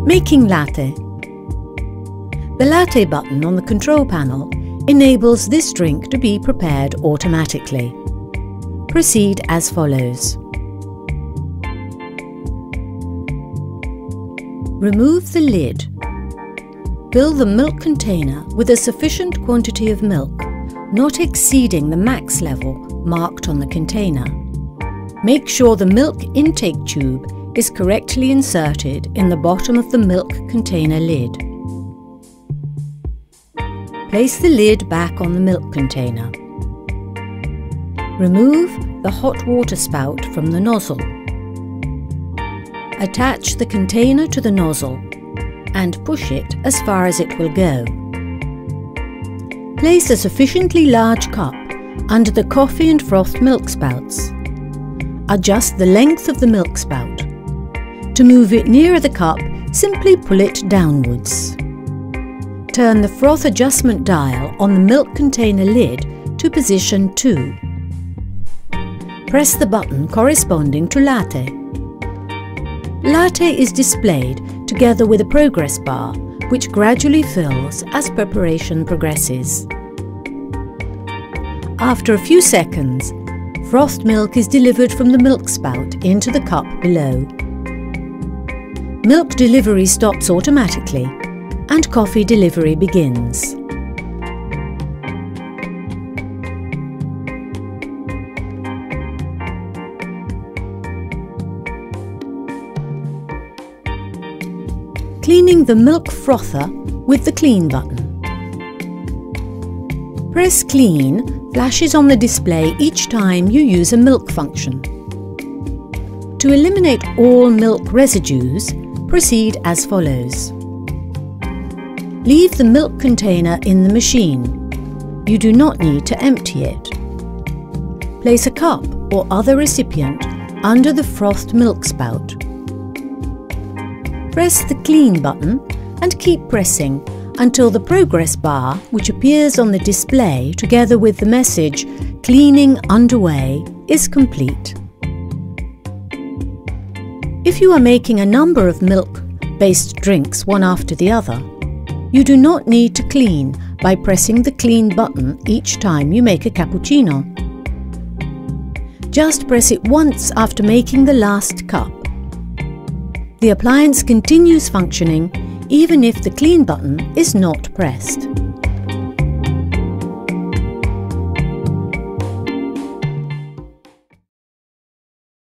Making latte. The latte button on the control panel enables this drink to be prepared automatically. Proceed as follows. Remove the lid. Fill the milk container with a sufficient quantity of milk, not exceeding the max level marked on the container. Make sure the milk intake tube is correctly inserted in the bottom of the milk container lid. Place the lid back on the milk container. Remove the hot water spout from the nozzle. Attach the container to the nozzle and push it as far as it will go. Place a sufficiently large cup under the coffee and frothed milk spouts. Adjust the length of the milk spout. To move it nearer the cup, simply pull it downwards. Turn the froth adjustment dial on the milk container lid to position 2. Press the button corresponding to latte. Latte is displayed together with a progress bar, which gradually fills as preparation progresses. After a few seconds, frothed milk is delivered from the milk spout into the cup below. Milk delivery stops automatically and coffee delivery begins. Cleaning the milk frother with the Clean button. Press Clean flashes on the display each time you use a milk function. To eliminate all milk residues, proceed as follows. Leave the milk container in the machine. You do not need to empty it. Place a cup or other recipient under the frothed milk spout. Press the Clean button and keep pressing until the progress bar, which appears on the display together with the message "Cleaning underway," is complete. If you are making a number of milk-based drinks one after the other, you do not need to clean by pressing the Clean button each time you make a cappuccino. Just press it once after making the last cup. The appliance continues functioning even if the Clean button is not pressed.